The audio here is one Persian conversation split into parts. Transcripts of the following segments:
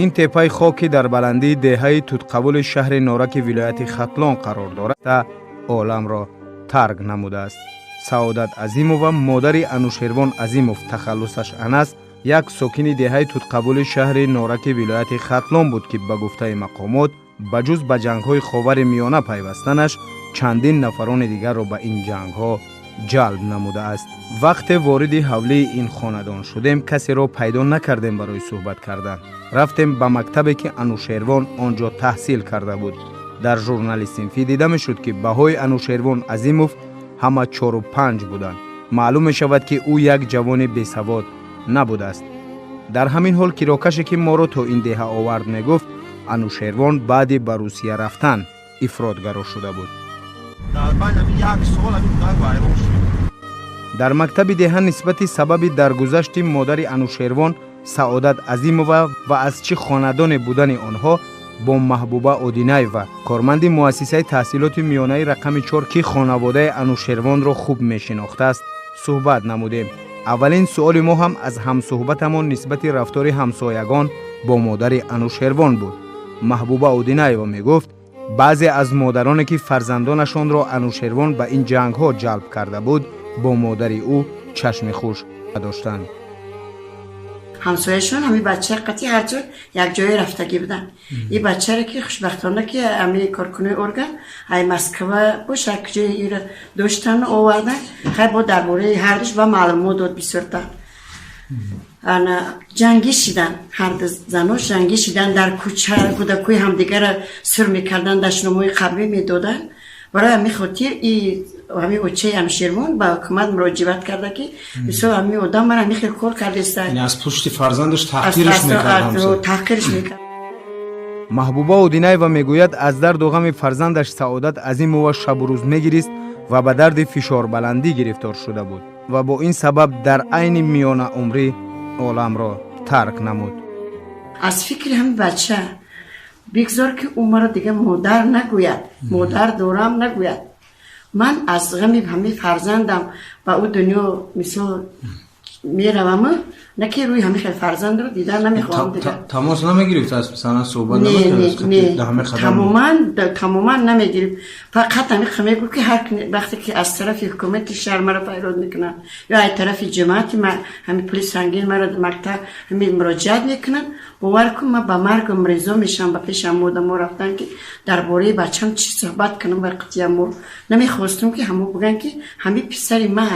این تپه خاکی در بلندی دهه تودقبول شهر نورک ولایت ختلان قرار دارد تا عالم را ترک نموده است. سعادت عظیمووا مادر انوشیروان عظیموف تخلصش ان است، یک ساکن دهه تودقبول شهر نورک ولایت ختلان بود که به گفته مقامات بجز به جنگ‌های خاور میانه پیوستنش چندین نفران دیگر را به این جنگ‌ها جلب نموده است. وقت وارد حوله این خاندان شدیم کسی را پیدا نکردیم برای صحبت کردن. رفتیم به مکتبی که انوشیروان آنجا تحصیل کرده بود. در ژورنال صنفی دیده میشد که بهای انوشیروان عظیموف همه 4 و 5 بودند. معلوم می شود که او یک جوان بیسواد نبوده است. در همین حال کراکشی که ما را تا این دهه آورد می گفت انوشیروان بعد به روسیه رفتن افراطگرا شده بود. در مکتب دهه نسبت سبب درگذشت مادر انوشیروان سعادت عظیمووا و از چه خاندان بودن آنها با محبوبه اودینایوا کارمند مؤسسه تحصیلات میانه رقم 4 که خانواده انوشیروان را خوب میشناخته است صحبت نمودیم. اولین سوال ما هم از همصحبتمان نسبت رفتار همسایگان با مادر انوشیروان بود. محبوبه اودینایوا میگفت بعضی از مادرانی که فرزندانشان را انوشیروان به این جنگ ها جلب کرده بود با مادر او چشم خوش داشتند. همسایه‌شون همین بچه قطعی هر جور یک جای رفتگی بودن. این بچه را که خوشبختانه که همین کارکنه ارگان های مسکو باشه که جایی را داشتن آوردن خیلی با درباره هردش و معلومات داد بسیارتر. جنگی شدن، هر دو زناش جنگی شدن، در کوچه کودکوی همدیگر را سر میکردن، دشناموی قبلی میدادن. برای همین خاطر همین اوچه انوشیروان با حکومت مراجعت کرده که بسیار همین آدم من همین خیلی کار کرده است. یعنی از پشت فرزندش تحقیرش میکرد. محبوبه اودینایوا میگوید از درد و غم فرزندش سعادت عظیمووا شب و روز میگریست و به درد فشار بلندی گرفتار شده بود و با این سبب در عین میانه عمری عالم را ترک نمود. از فکر همین بچه بگذار که او مرا دیگه مادر نگوید، مادر دارم نگوید. من از غم همین فرزندم و او دنیا مثل میروم، نه که روی همین فرزند رو دیدن نمیخوام دیگه. تماس نمیگیرید از مثلا صحبت نه تماما نمیگیریم. فقط همین میگم که هر وقتی که از طرف حکومت شهر مرا پیروز میکنن یا از طرف جماعت همین پلیس سنگین مرا مکتب همین مراجعت میکنن، باور کن من با مرگم رضا میشم. با پیش مادرم رفتن که درباره بچه‌م چی صحبت کنم، وقتی هم نمیخواستم که همو بگن که همین پسر من.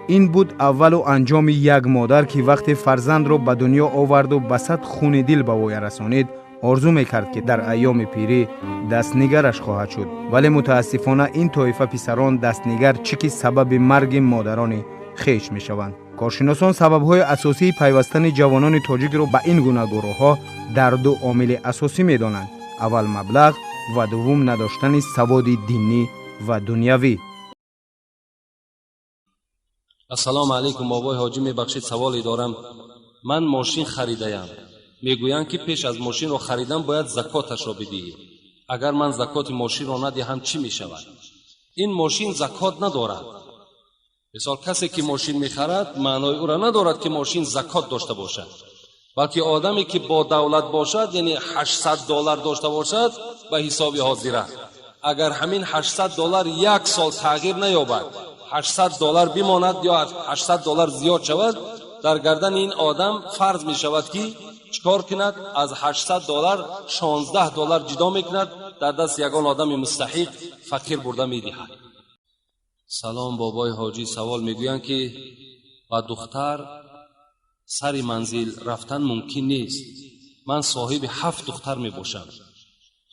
این بود اول و انجام یک مادر که وقتی فرزند را به دنیا آورد و بسط خون دل به وی رسانید آرزو میکرد که در ایام پیری دستنگرش خواهد شد، ولی متاسفانه این طایفه پسران دستنگر چه که سبب مرگ مادران خویش میشوند. کارشناسان سبب‌های اساسی پیوستن جوانان تاجیک را به این گونه گروه‌ها در 2 عامل اساسی می‌دانند: اول مبلغ و دوم نداشتن سواد دینی و دنیوی. السلام علیکم بابای حاجی، میبخشید سوالی دارم. من ماشین خریدم. میگویند که پیش از ماشین را خریدن باید زکاتش را بدهی. اگر من زکات ماشین را ندهم چی میشود؟ این ماشین زکات ندارد. مثال کسی که ماشین میخرد معنای او را ندارد که ماشین زکات داشته باشد، بلکه آدمی که با دولت باشد یعنی $800 داشته باشد به حساب حاضره. اگر همین $800 یک سال تغییر نیابد، $800 بماند یا $800 زیاد شود، در گردن این آدم فرض می شود که چکار کند؟ از $800 $16 جدا میکند، در دست یگان آدم مستحق فقیر برده میدهد. سلام بابای حاجی، سوال میگویند که با دختر سر منزل رفتن ممکن نیست. من صاحب 7 دختر می باشم.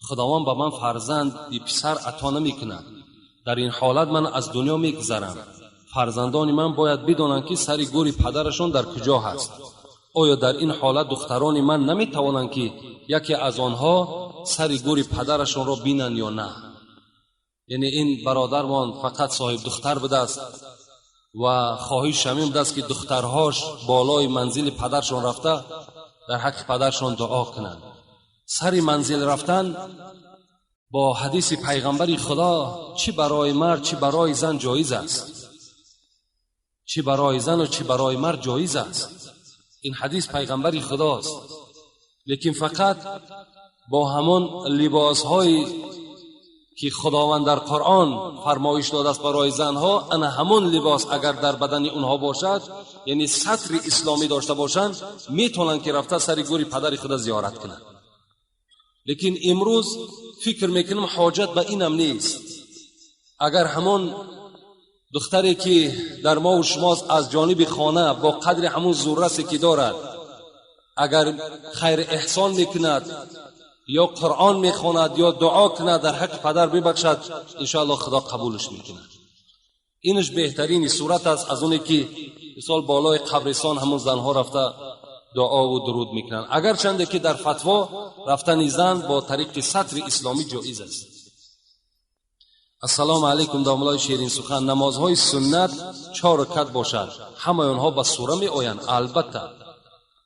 خداوند به من فرزند پسر عطا نمی کند. در این حالت من از دنیا می گذرم. فرزندان من باید بدانند که سر گوری پدرشان در کجا هست. آیا در این حالت دختران من نمی توانند که یکی از آنها سر گوری پدرشان را بینند یا نه؟ یعنی این برادرمان فقط صاحب دختر بوده است و خواهش همین بوده است که دخترهاش بالای منزل پدرشان رفته در حق پدرشان دعا کنند. سر منزل رفتن با حدیث پیغمبر خدا چی برای مرد چی برای زن جایز است، چی برای زن و چی برای مرد جایز است. این حدیث پیغمبری خداست، لیکن فقط با همون لباس‌هایی که خداوند در قرآن فرمایش داده است برای زنها، انا همون لباس اگر در بدن اونها باشد، یعنی سطر اسلامی داشته باشند، میتونن که رفته سر گوری پدر خدا زیارت کنند. لیکن امروز فکر میکنم حاجت به اینم نیست. اگر همون دختری که در ما و شماست از جانب خانه با قدر همون ذره‌ای که دارد، اگر خیر احسان میکند یا قرآن میخواند یا دعا کند در حق پدر ببخشد، انشاءالله خدا قبولش میکند. اینش بهترین صورت است از اونی که مثال بالای قبرستان همون زنها رفته دعا و درود میکنند. اگر چنده که در فتوا رفتن زن با طریق سطر اسلامی جایز است. السلام علیکم داملای شیرین سخن. نمازهای سنت 4 رکعت باشد، همه آنها به سوره می آیند. البته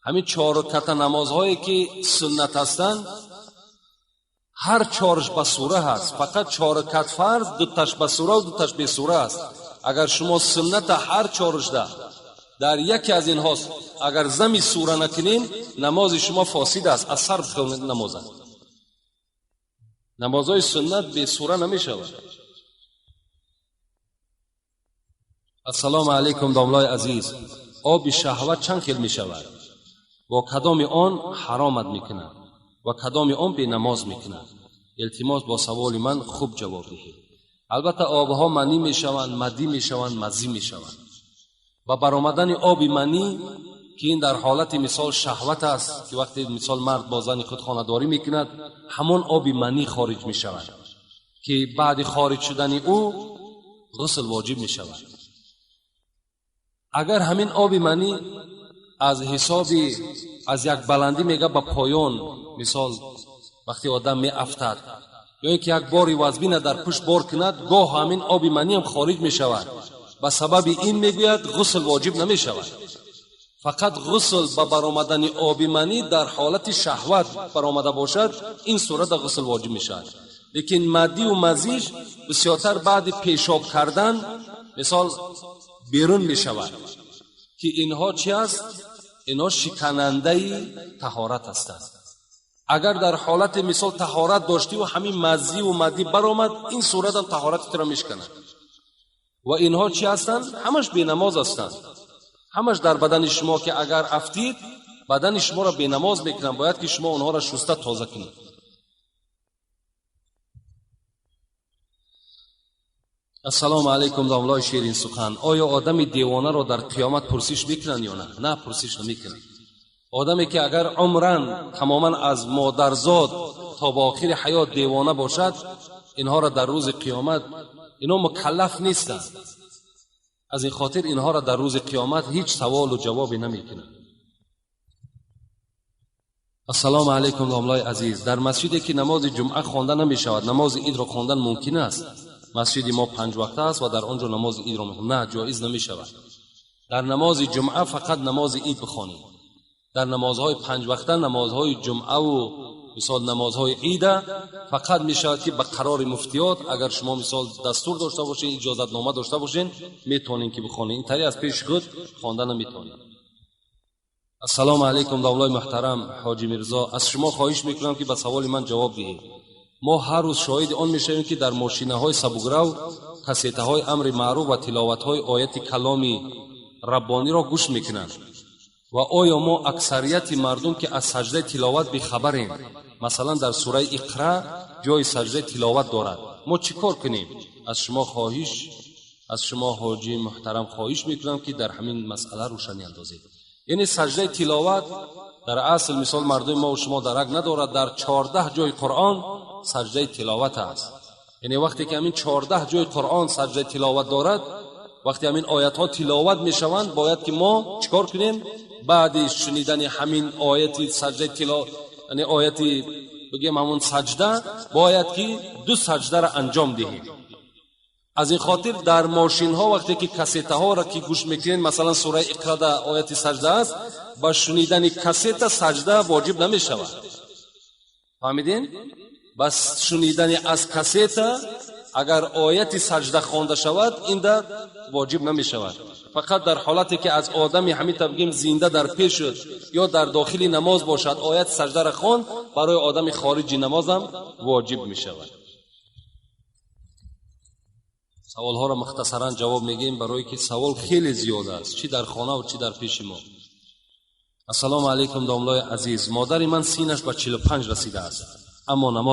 همین 4 رکعت نمازهایی که سنت هستند هر 4ش به سوره هست، فقط 4 رکعت فرض 2 تاش به سوره و 2 تاش به سوره است. اگر شما سنت هر 4ش در یکی از اینها اگر زمی سوره نکنین، نماز شما فاسد است. از سر بخونید نماز. نمازهای سنت به سوره نمی شود. السلام علیکم داملای عزیز. آب شهوت چند خیل می شود و کدام آن حرامت می کند و کدام آن به نماز می کند؟ التماس با سوال من خوب جواب دهید. البته آبها منی می شوند، مدی می شوند، مزی می شوند. و برآمدن آب منی که این در حالت مثال شهوت است که وقتی مثال مرد با زن خود خانه‌داری می کند، همون آب منی خارج می شود که بعد خارج شدن او غسل واجب می شود. اگر همین آب منی از حسابی از یک بلندی میگه با پایان، مثال وقتی آدم می افتد یا اینکه یک باری وزبین در پشت بار کند، گاه همین آب منی هم خارج می شود. به سبب این میگوید غسل واجب نمی شود. فقط غسل با برآمدن آب منی در حالت شهوت برآمده باشد، این صورت غسل واجب می شود. لیکن مدی و مزیج بسیارتر بعد پیشاب کردن مثال بیرون می شود که اینها چی است؟ اینها شکننده طهارت هستند. اگر در حالت مثال طهارت داشتی و همین مزی و مدی برآمد، این صورت هم طهارت را میشکنند. و اینها چی هستند؟ همش بی نماز هستند. همش در بدن شما که اگر افتید بدن شما را بی نماز میکنند. باید که شما اونها را شسته تازه کنید. السلام علیکم داملای شیرین سخن. آیا آدم دیوانه را در قیامت پرسش میکنند یا نه؟ نه، پرسش نمیکنند. آدمی که اگر عمرن تماما از مادرزاد تا با آخر حیات دیوانه باشد، اینها را در روز قیامت اینا مکلف نیستند. از این خاطر اینها را در روز قیامت هیچ سوال و جوابی نمیکنند. السلام علیکم داملای عزیز. در مسجدی که نماز جمعه خوانده نمی شود، نماز عید را خواندن ممکن است؟ مسجد ما 5 وقته است و در آنجا نماز عید را می‌خوانیم. نه، جایز نمی شود. در نماز جمعه فقط نماز عید بخوانید. در نمازهای 5 وقته، نمازهای جمعه و مثال نمازهای عید فقط می شود که به قرار مفتیات اگر شما مثال دستور داشته باشین، اجازت نامه داشته باشین، میتونین که بخوانید. این طریق از پیش خود خواندن نمیتونید. السلام علیکم داملای محترم حاجی میرزا. از شما خواهش میکنم که به سوال من جواب دهید. ما هر روز شاهد آن میشویم که در ماشینه‌های سبک‌رو کاسیته‌های امر معروف و تلاوت‌های آیات کلامی ربانی را گوش میکنند. و آیا ما اکثریت مردم که از سجده تلاوت بیخبریم؟ مثلا در سوره اقرا جای سجده تلاوت دارد، ما چیکار کنیم؟ از شما حاجی محترم خواهش میکنم که در همین مسئله روشنی اندازید. یعنی سجده تلاوت در اصل مثال مردم ما و شما درک ندارد. در 14 جای قرآن سجده تلاوت است. یعنی وقتی که همین 14 جای قرآن سجده تلاوت دارد، وقتی همین آیات ها تلاوت میشوند، باید که ما چیکار کنیم؟ بعد شنیدن همین آیت سجده تلاوت، یعنی آیت بگیم همون سجده، باید که 2 سجده را انجام دهیم. از این خاطر در ماشین ها وقتی که کاسیت ها را که گوش میکنین، مثلا سوره اقرا آیت سجده است، با شنیدن کاسیت سجده واجب نمی شود. فهمیدین؟ بس شنیدن از کاسیت اگر آیت سجده خوانده شود، این در واجب نمی شود. فقط در حالتی که از آدمی همین بگیم زنده در پیش شد یا در داخل نماز باشد آیت سجده را خواند برای آدم خارجی نماز هم واجب می شود. سوال ها را مختصرا جواب میگیم برای که سوال خیلی زیاد است، چی در خانه و چی در پیش ما. السلام علیکم داملای عزیز، مادر من سینش به 45 رسیده است اما نماز